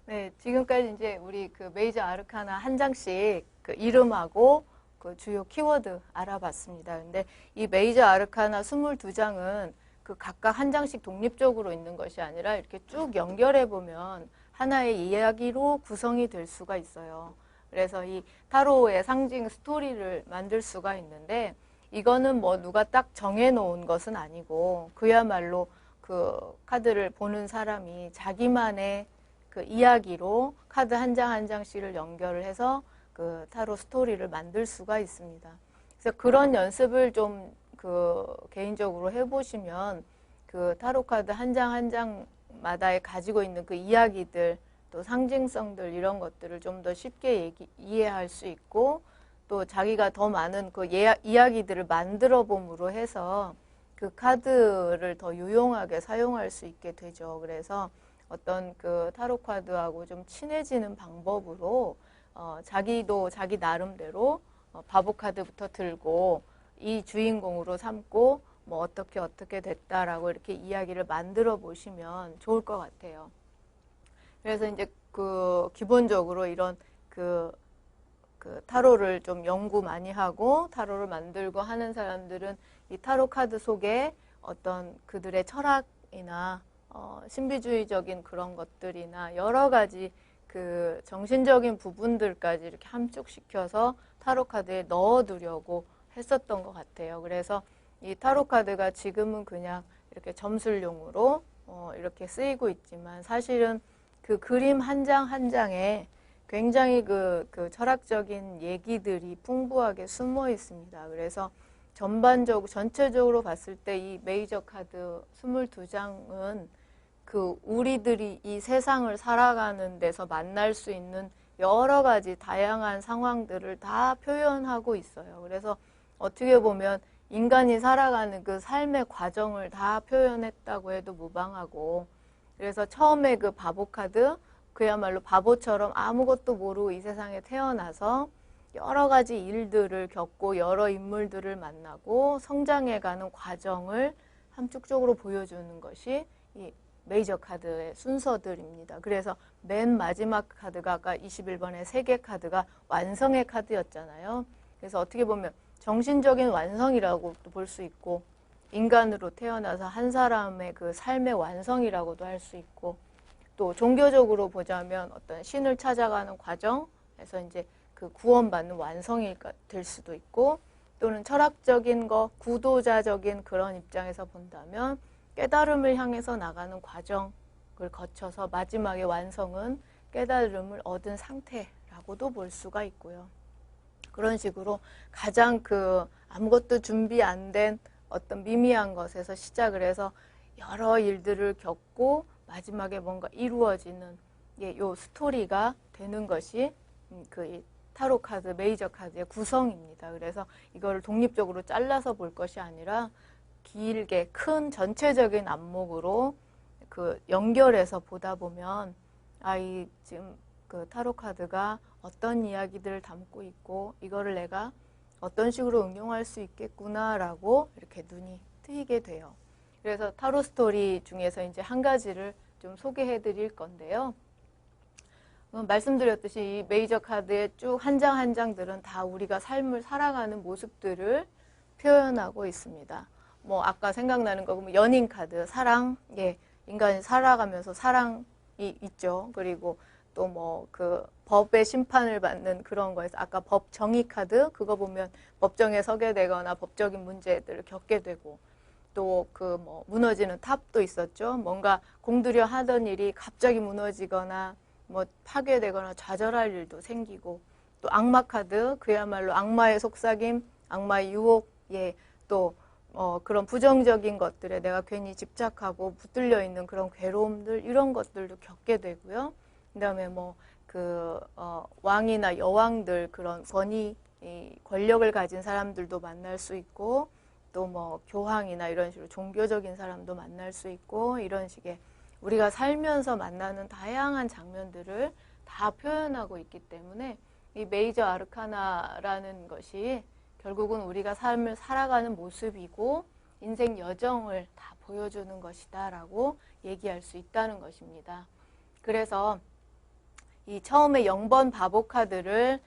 네, 지금까지 이제 우리 그 메이저 아르카나 한 장씩 그 이름하고 그 주요 키워드 알아봤습니다. 근데 이 메이저 아르카나 22장은 그 각각 한 장씩 독립적으로 있는 것이 아니라 이렇게 쭉 연결해 보면 하나의 이야기로 구성이 될 수가 있어요. 그래서 이 타로의 상징 스토리를 만들 수가 있는데 이거는 뭐 누가 딱 정해 놓은 것은 아니고 그야말로 그 카드를 보는 사람이 자기만의 그 이야기로 카드 한 장 한 장씩을 연결을 해서 그 타로 스토리를 만들 수가 있습니다. 그래서 그런 연습을 좀 그 개인적으로 해보시면 그 타로 카드 한 장 한 장마다에 가지고 있는 그 이야기들 또 상징성들 이런 것들을 좀 더 쉽게 이해할 수 있고 또 자기가 더 많은 그 이야기들을 만들어 봄으로 해서 그 카드를 더 유용하게 사용할 수 있게 되죠. 그래서 어떤 그 타로 카드하고 좀 친해지는 방법으로 자기도 자기 나름대로 바보 카드부터 들고 이 주인공으로 삼고 뭐 어떻게 됐다라고 이렇게 이야기를 만들어 보시면 좋을 것 같아요. 그래서 이제 그 기본적으로 이런 그 타로를 좀 연구 많이 하고 타로를 만들고 하는 사람들은 이 타로 카드 속에 어떤 그들의 철학이나 신비주의적인 그런 것들이나 여러 가지 그 정신적인 부분들까지 이렇게 함축시켜서 타로 카드에 넣어두려고 했었던 것 같아요. 그래서 이 타로 카드가 지금은 그냥 이렇게 점술용으로 이렇게 쓰이고 있지만 사실은 그 그림 한 장 한 장에 굉장히 그 철학적인 얘기들이 풍부하게 숨어 있습니다. 그래서 전체적으로 봤을 때 이 메이저 카드 22장은 그 우리들이 이 세상을 살아가는 데서 만날 수 있는 여러 가지 다양한 상황들을 다 표현하고 있어요. 그래서 어떻게 보면 인간이 살아가는 그 삶의 과정을 다 표현했다고 해도 무방하고 그래서 처음에 그 바보 카드 그야말로 바보처럼 아무것도 모르고 이 세상에 태어나서 여러 가지 일들을 겪고 여러 인물들을 만나고 성장해가는 과정을 함축적으로 보여주는 것이 이 메이저 카드의 순서들입니다. 그래서 맨 마지막 카드가 아까 21번의 3개 카드가 완성의 카드였잖아요. 그래서 어떻게 보면 정신적인 완성이라고도 볼 수 있고 인간으로 태어나서 한 사람의 그 삶의 완성이라고도 할 수 있고 또 종교적으로 보자면 어떤 신을 찾아가는 과정에서 이제 그 구원받는 완성이 될 수도 있고 또는 철학적인 거, 구도자적인 그런 입장에서 본다면 깨달음을 향해서 나가는 과정을 거쳐서 마지막에 완성은 깨달음을 얻은 상태라고도 볼 수가 있고요. 그런 식으로 가장 그 아무것도 준비 안 된 어떤 미미한 것에서 시작을 해서 여러 일들을 겪고 마지막에 뭔가 이루어지는 요 스토리가 되는 것이 그 타로 카드, 메이저 카드의 구성입니다. 그래서 이걸 독립적으로 잘라서 볼 것이 아니라 길게 큰 전체적인 안목으로 그 연결해서 보다 보면 이 지금 그 타로 카드가 어떤 이야기들을 담고 있고 이거를 내가 어떤 식으로 응용할 수 있겠구나라고 이렇게 눈이 트이게 돼요. 그래서 타로 스토리 중에서 이제 한 가지를 좀 소개해 드릴 건데요. 말씀드렸듯이 이 메이저 카드의 쭉 한 장 한 장들은 다 우리가 삶을 살아가는 모습들을 표현하고 있습니다. 뭐 아까 생각나는 거 보면 연인 카드, 사랑, 인간이 살아가면서 사랑이 있죠. 그리고 또 뭐 그 법의 심판을 받는 그런 거에서 아까 법 정의 카드 그거 보면 법정에 서게 되거나 법적인 문제들을 겪게 되고 또 그 뭐 무너지는 탑도 있었죠. 뭔가 공들여 하던 일이 갑자기 무너지거나 뭐 파괴되거나 좌절할 일도 생기고 또 악마 카드 그야말로 악마의 속삭임, 악마의 유혹, 또 그런 부정적인 것들에 내가 괜히 집착하고 붙들려 있는 그런 괴로움들 이런 것들도 겪게 되고요. 그다음에 뭐 왕이나 여왕들 그런 권력을 가진 사람들도 만날 수 있고 또 뭐 교황이나 이런 식으로 종교적인 사람도 만날 수 있고 이런 식의 우리가 살면서 만나는 다양한 장면들을 다 표현하고 있기 때문에 이 메이저 아르카나라는 것이 결국은 우리가 삶을 살아가는 모습이고 인생 여정을 다 보여주는 것이다라고 얘기할 수 있다는 것입니다. 그래서 이 처음에 0번 바보 카드를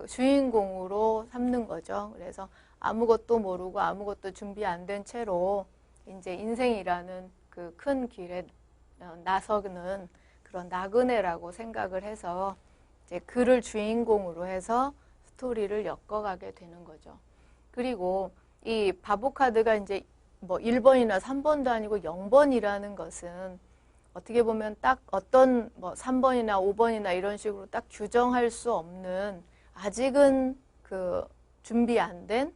주인공으로 삼는 거죠. 그래서 아무것도 모르고 아무것도 준비 안 된 채로 이제 인생이라는 그 큰 길에 나서는 그런 나그네라고 생각을 해서 이제 그를 주인공으로 해서 스토리를 엮어가게 되는 거죠. 그리고 이 바보 카드가 이제 뭐 1번이나 3번도 아니고 0번이라는 것은 어떻게 보면 딱 어떤 뭐 3번이나 5번이나 이런 식으로 딱 규정할 수 없는 아직은 그 준비 안 된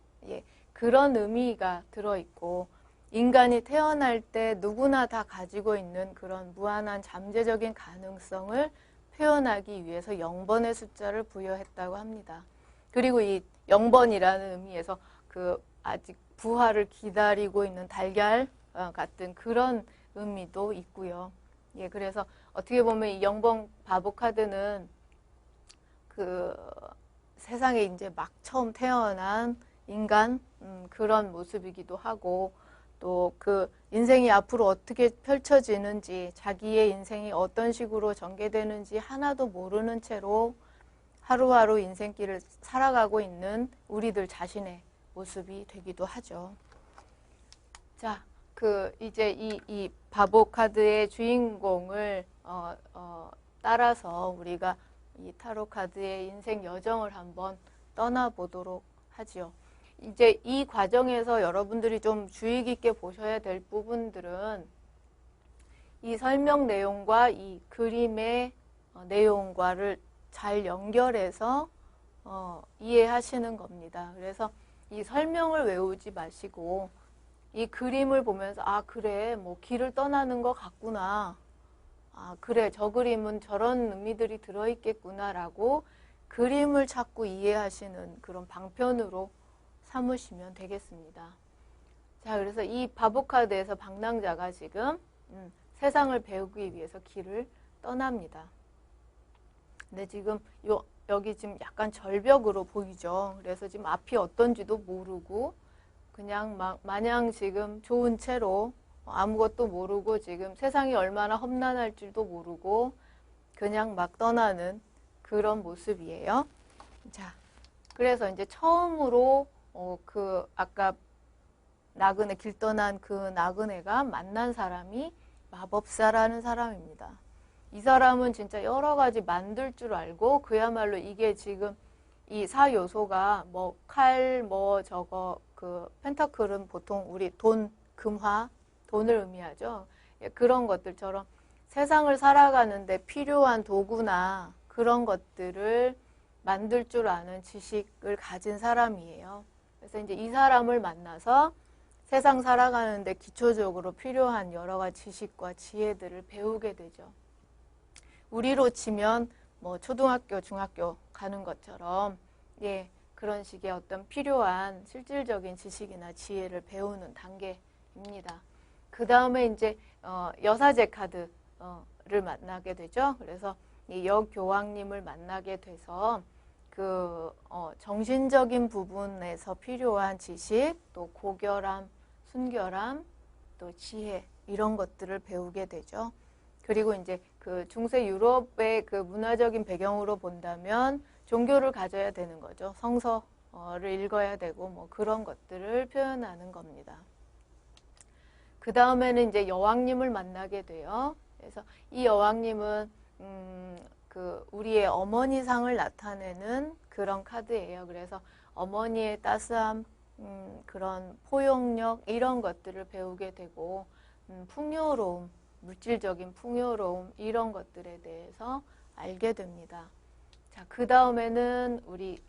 그런 의미가 들어있고 인간이 태어날 때 누구나 다 가지고 있는 그런 무한한 잠재적인 가능성을 표현하기 위해서 0번의 숫자를 부여했다고 합니다. 그리고 이 0번이라는 의미에서 그 아직 부활을 기다리고 있는 달걀 같은 그런 의미도 있고요. 예, 그래서 어떻게 보면 이 0번 바보 카드는 그 세상에 이제 막 처음 태어난 인간 그런 모습이기도 하고 또 그 인생이 앞으로 어떻게 펼쳐지는지 자기의 인생이 어떤 식으로 전개되는지 하나도 모르는 채로 하루하루 인생길을 살아가고 있는 우리들 자신의 모습이 되기도 하죠. 자, 그 이제 이 바보 카드의 주인공을 따라서 우리가 이 타로 카드의 인생 여정을 한번 떠나보도록 하지요. 이제 이 과정에서 여러분들이 좀 주의 깊게 보셔야 될 부분들은 이 설명 내용과 이 그림의 내용과를 잘 연결해서 이해하시는 겁니다. 그래서 이 설명을 외우지 마시고 이 그림을 보면서 아 그래 뭐 길을 떠나는 것 같구나. 아 그래 저 그림은 저런 의미들이 들어있겠구나 라고 그림을 자꾸 이해하시는 그런 방편으로 삼으시면 되겠습니다. 자, 그래서 이 바보 카드에서 방랑자가 지금 세상을 배우기 위해서 길을 떠납니다. 근데 지금 여기 지금 약간 절벽으로 보이죠. 그래서 지금 앞이 어떤지도 모르고 그냥 마냥 지금 좋은 채로 아무것도 모르고 지금 세상이 얼마나 험난할지도 모르고 그냥 막 떠나는 그런 모습이에요. 자, 그래서 이제 처음으로 그 아까 나그네 길 떠난 그 나그네가 만난 사람이 마법사라는 사람입니다. 이 사람은 진짜 여러 가지 만들 줄 알고 그야말로 이게 지금 이 4요소가 뭐 칼, 뭐 저거 그 펜타클은 보통 우리 돈, 금화, 돈을 의미하죠. 그런 것들처럼 세상을 살아가는데 필요한 도구나 그런 것들을 만들 줄 아는 지식을 가진 사람이에요. 그래서 이제 이 사람을 만나서 세상 살아가는데 기초적으로 필요한 여러 가지 지식과 지혜들을 배우게 되죠. 우리로 치면 뭐 초등학교, 중학교 가는 것처럼 그런 식의 어떤 필요한 실질적인 지식이나 지혜를 배우는 단계입니다. 그 다음에 이제 여사제 카드를 만나게 되죠. 그래서 이 여교황님을 만나게 돼서 그 정신적인 부분에서 필요한 지식, 또 고결함, 순결함, 또 지혜 이런 것들을 배우게 되죠. 그리고 이제 그 중세 유럽의 그 문화적인 배경으로 본다면 종교를 가져야 되는 거죠. 성서를 읽어야 되고 뭐 그런 것들을 표현하는 겁니다. 그 다음에는 이제 여왕님을 만나게 돼요. 그래서 이 여왕님은 그 우리의 어머니상을 나타내는 그런 카드예요. 그래서 어머니의 따스함, 그런 포용력 이런 것들을 배우게 되고 풍요로움, 물질적인 풍요로움 이런 것들에 대해서 알게 됩니다. 자, 그 다음에는 우리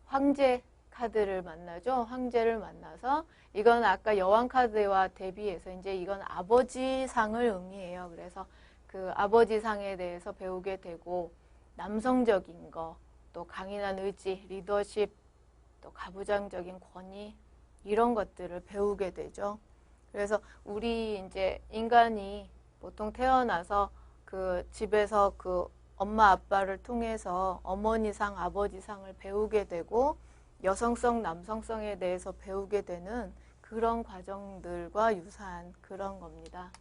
황제 카드를 만나죠. 황제를 만나서 이건 아까 여왕 카드와 대비해서 이제 이건 아버지 상을 의미해요. 그래서 그 아버지 상에 대해서 배우게 되고 남성적인 거, 또 강인한 의지, 리더십, 또 가부장적인 권위 이런 것들을 배우게 되죠. 그래서 우리 이제 인간이 보통 태어나서 그 집에서 그 엄마 아빠를 통해서 어머니상, 아버지상을 배우게 되고 여성성, 남성성에 대해서 배우게 되는 그런 과정들과 유사한 그런 겁니다.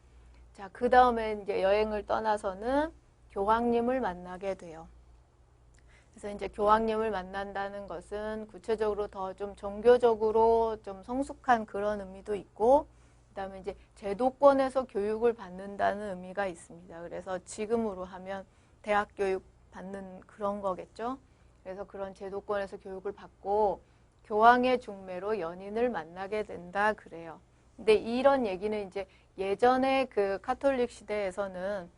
자, 그 다음에 이제 여행을 떠나서는 교황님을 만나게 돼요. 그래서 이제 교황님을 만난다는 것은 구체적으로 더 좀 종교적으로 좀 성숙한 그런 의미도 있고, 그다음에 이제 제도권에서 교육을 받는다는 의미가 있습니다. 그래서 지금으로 하면 대학 교육 받는 그런 거겠죠. 그래서 그런 제도권에서 교육을 받고 교황의 중매로 연인을 만나게 된다 그래요. 근데 이런 얘기는 이제 예전에 그 카톨릭 시대에서는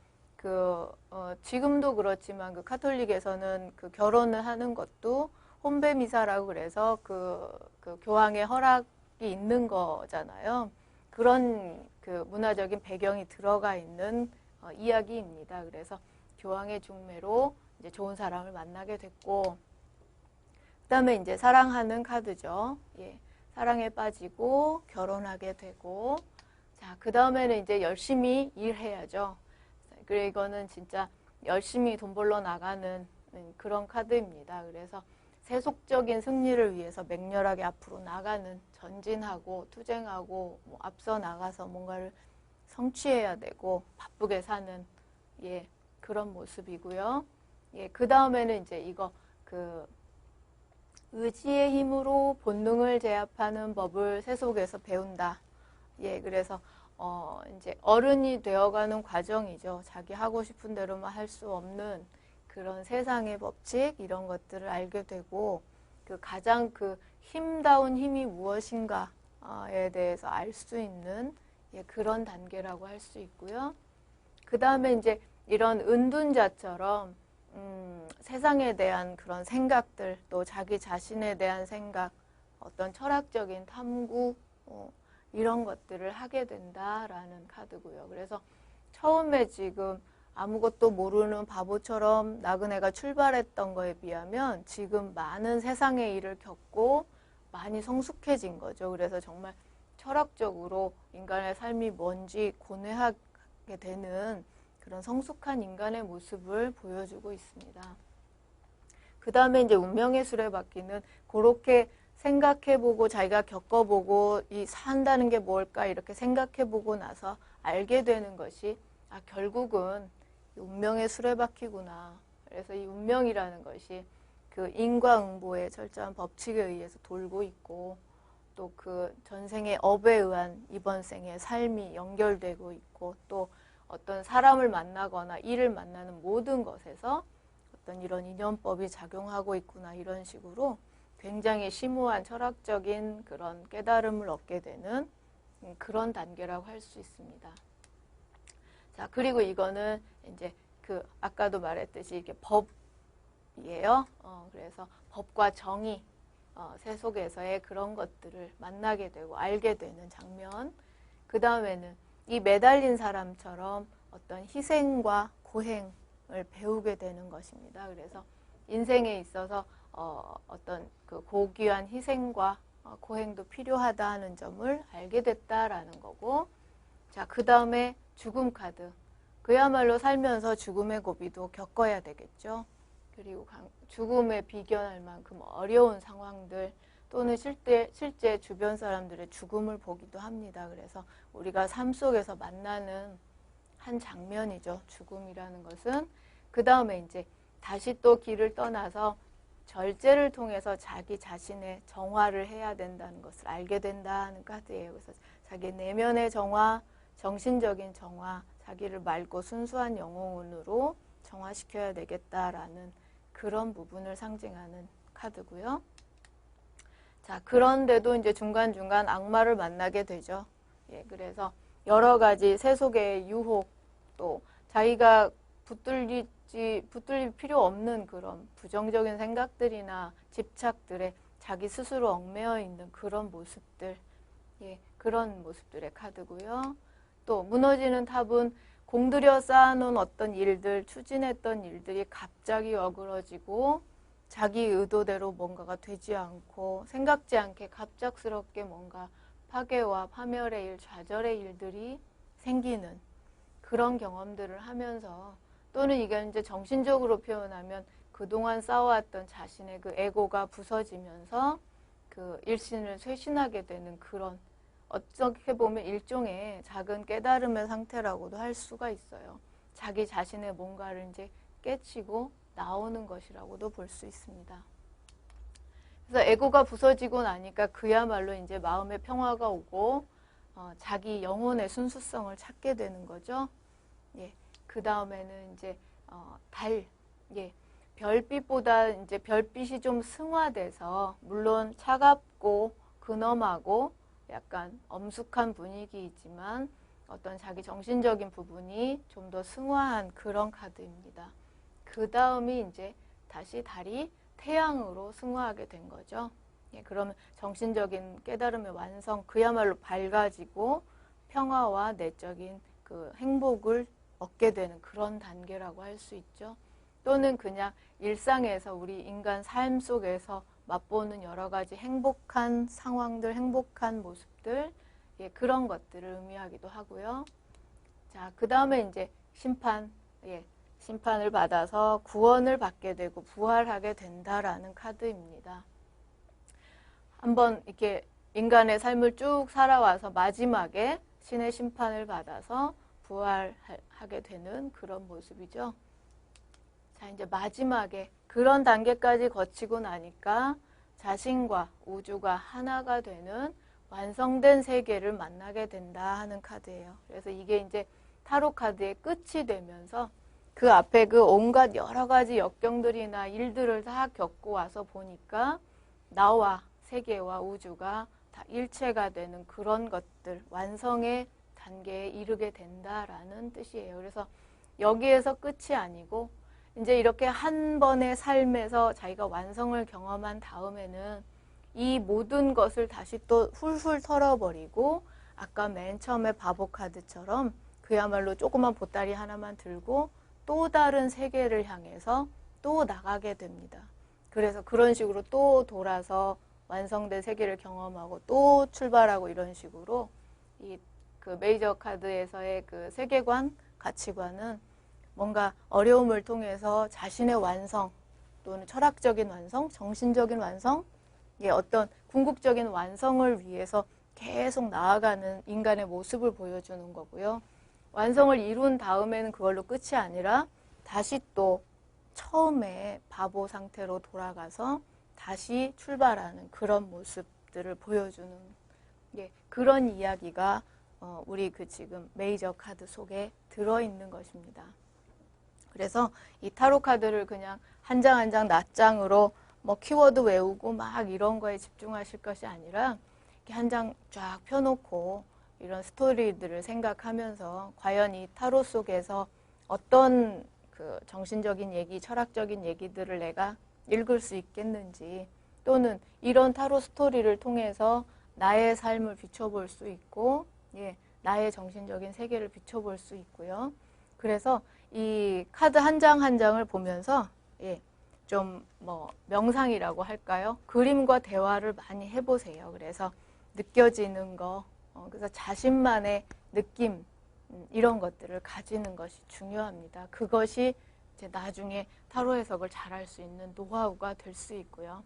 지금도 그렇지만 그 카톨릭에서는 그 결혼을 하는 것도 혼배 미사라고 그래서 그 교황의 허락이 있는 거잖아요. 그런 그 문화적인 배경이 들어가 있는 이야기입니다. 그래서 교황의 중매로 이제 좋은 사람을 만나게 됐고, 그다음에 이제 사랑하는 카드죠. 예, 사랑에 빠지고 결혼하게 되고, 자, 그 다음에는 이제 열심히 일해야죠. 그래, 이거는 진짜 열심히 돈 벌러 나가는 그런 카드입니다. 그래서 세속적인 승리를 위해서 맹렬하게 앞으로 나가는, 전진하고 투쟁하고 뭐 앞서 나가서 뭔가를 성취해야 되고 바쁘게 사는, 예, 그런 모습이고요. 예, 그 다음에는 이제 이거 의지의 힘으로 본능을 제압하는 법을 세속에서 배운다. 예, 그래서 이제 어른이 되어가는 과정이죠. 자기 하고 싶은 대로만 할 수 없는 그런 세상의 법칙, 이런 것들을 알게 되고, 가장 힘다운 힘이 무엇인가에 대해서 알 수 있는, 예, 그런 단계라고 할 수 있고요. 그 다음에 이제 이런 은둔자처럼 세상에 대한 그런 생각들, 또 자기 자신에 대한 생각, 어떤 철학적인 탐구, 이런 것들을 하게 된다라는 카드고요. 그래서 처음에 지금 아무것도 모르는 바보처럼 나그네가 출발했던 거에 비하면 지금 많은 세상의 일을 겪고 많이 성숙해진 거죠. 그래서 정말 철학적으로 인간의 삶이 뭔지 고뇌하게 되는 그런 성숙한 인간의 모습을 보여주고 있습니다. 그 다음에 이제 운명의 수레바퀴는 그렇게 생각해보고 자기가 겪어보고 이 산다는 게 뭘까 이렇게 생각해보고 나서 알게 되는 것이 결국은 운명의 수레바퀴구나. 그래서 이 운명이라는 것이 그 인과응보의 철저한 법칙에 의해서 돌고 있고, 또 그 전생의 업에 의한 이번 생의 삶이 연결되고 있고, 또 어떤 사람을 만나거나 일을 만나는 모든 것에서 어떤 이런 인연법이 작용하고 있구나, 이런 식으로 굉장히 심오한 철학적인 그런 깨달음을 얻게 되는 그런 단계라고 할 수 있습니다. 자, 그리고 이거는 이제 아까도 말했듯이 이게 법이에요. 그래서 법과 정의, 세속에서의 그런 것들을 만나게 되고 알게 되는 장면. 그 다음에는 이 매달린 사람처럼 어떤 희생과 고행을 배우게 되는 것입니다. 그래서 인생에 있어서 어떤 그 고귀한 희생과 고행도 필요하다 하는 점을 알게 됐다라는 거고, 자, 그 다음에 죽음 카드. 그야말로 살면서 죽음의 고비도 겪어야 되겠죠. 그리고 죽음에 비견할 만큼 어려운 상황들, 또는 실제 주변 사람들의 죽음을 보기도 합니다. 그래서 우리가 삶 속에서 만나는 한 장면이죠. 죽음이라는 것은. 그 다음에 이제 다시 또 길을 떠나서 절제를 통해서 자기 자신의 정화를 해야 된다는 것을 알게 된다는 카드예요. 그래서 자기 내면의 정화, 정신적인 정화, 자기를 맑고 순수한 영혼으로 정화시켜야 되겠다라는 그런 부분을 상징하는 카드고요. 자, 그런데도 이제 중간중간 악마를 만나게 되죠. 예, 그래서 여러 가지 세속의 유혹, 또 자기가 붙들릴 필요 없는 그런 부정적인 생각들이나 집착들에 자기 스스로 얽매여 있는 그런 모습들, 예, 그런 모습들의 카드고요. 또 무너지는 탑은 공들여 쌓아놓은 어떤 일들, 추진했던 일들이 갑자기 어그러지고 자기 의도대로 뭔가가 되지 않고 생각지 않게 갑작스럽게 뭔가 파괴와 파멸의 일, 좌절의 일들이 생기는 그런 경험들을 하면서, 또는 이게 이제 정신적으로 표현하면 그동안 쌓아왔던 자신의 그 에고가 부서지면서 그 일신을 쇄신하게 되는 그런, 어떻게 보면 일종의 작은 깨달음의 상태라고도 할 수가 있어요. 자기 자신의 뭔가를 이제 깨치고 나오는 것이라고도 볼 수 있습니다. 그래서 에고가 부서지고 나니까 그야말로 이제 마음의 평화가 오고 자기 영혼의 순수성을 찾게 되는 거죠. 예, 그 다음에는 이제 달, 예, 별빛보다 이제 별빛이 좀 승화돼서 물론 차갑고 근엄하고 약간 엄숙한 분위기이지만 어떤 자기 정신적인 부분이 좀 더 승화한 그런 카드입니다. 그 다음이 이제 다시 달이 태양으로 승화하게 된 거죠. 예, 그러면 정신적인 깨달음의 완성, 그야말로 밝아지고 평화와 내적인 그 행복을 얻게 되는 그런 단계라고 할 수 있죠. 또는 그냥 일상에서 우리 인간 삶 속에서 맛보는 여러 가지 행복한 상황들, 행복한 모습들, 예, 그런 것들을 의미하기도 하고요. 자, 그 다음에 이제 심판, 예, 심판을 받아서 구원을 받게 되고 부활하게 된다라는 카드입니다. 한번 이렇게 인간의 삶을 쭉 살아와서 마지막에 신의 심판을 받아서 부활하게 되는 그런 모습이죠. 자, 이제 마지막에 그런 단계까지 거치고 나니까 자신과 우주가 하나가 되는 완성된 세계를 만나게 된다 하는 카드예요. 그래서 이게 이제 타로 카드의 끝이 되면서 그 앞에 그 온갖 여러 가지 역경들이나 일들을 다 겪고 와서 보니까 나와 세계와 우주가 다 일체가 되는 그런 것들, 완성의 단계에 이르게 된다라는 뜻이에요. 그래서 여기에서 끝이 아니고 이제 이렇게 한 번의 삶에서 자기가 완성을 경험한 다음에는 이 모든 것을 다시 또 훌훌 털어버리고 아까 맨 처음에 바보 카드처럼 그야말로 조그만 보따리 하나만 들고 또 다른 세계를 향해서 또 나가게 됩니다. 그래서 그런 식으로 또 돌아서 완성된 세계를 경험하고 또 출발하고 이런 식으로 이 그 메이저 카드에서의 그 세계관, 가치관은 뭔가 어려움을 통해서 자신의 완성 또는 철학적인 완성, 정신적인 완성, 어떤 궁극적인 완성을 위해서 계속 나아가는 인간의 모습을 보여주는 거고요. 완성을 이룬 다음에는 그걸로 끝이 아니라 다시 또 처음에 바보 상태로 돌아가서 다시 출발하는 그런 모습들을 보여주는 그런 이야기가 우리 그 지금 메이저 카드 속에 들어있는 것입니다. 그래서 이 타로 카드를 그냥 한 장 한 장 낱장으로 뭐 키워드 외우고 막 이런 거에 집중하실 것이 아니라 이렇게 한 장 쫙 펴놓고 이런 스토리들을 생각하면서 과연 이 타로 속에서 어떤 그 정신적인 얘기, 철학적인 얘기들을 내가 읽을 수 있겠는지 또는 이런 타로 스토리를 통해서 나의 삶을 비춰볼 수 있고 나의 정신적인 세계를 비춰볼 수 있고요. 그래서 이 카드 한 장 한 장을 보면서 좀 뭐 명상이라고 할까요? 그림과 대화를 많이 해보세요. 그래서 느껴지는 거, 그래서 자신만의 느낌 이런 것들을 가지는 것이 중요합니다. 그것이 이제 나중에 타로 해석을 잘할 수 있는 노하우가 될 수 있고요.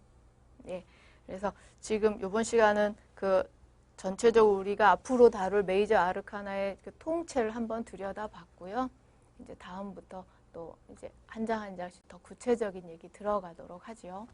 그래서 지금 이번 시간은 그 전체적으로 우리가 앞으로 다룰 메이저 아르카나의 그 통째를 한번 들여다봤고요. 이제 다음부터 또 이제 한 장 한 장씩 더 구체적인 얘기 들어가도록 하죠.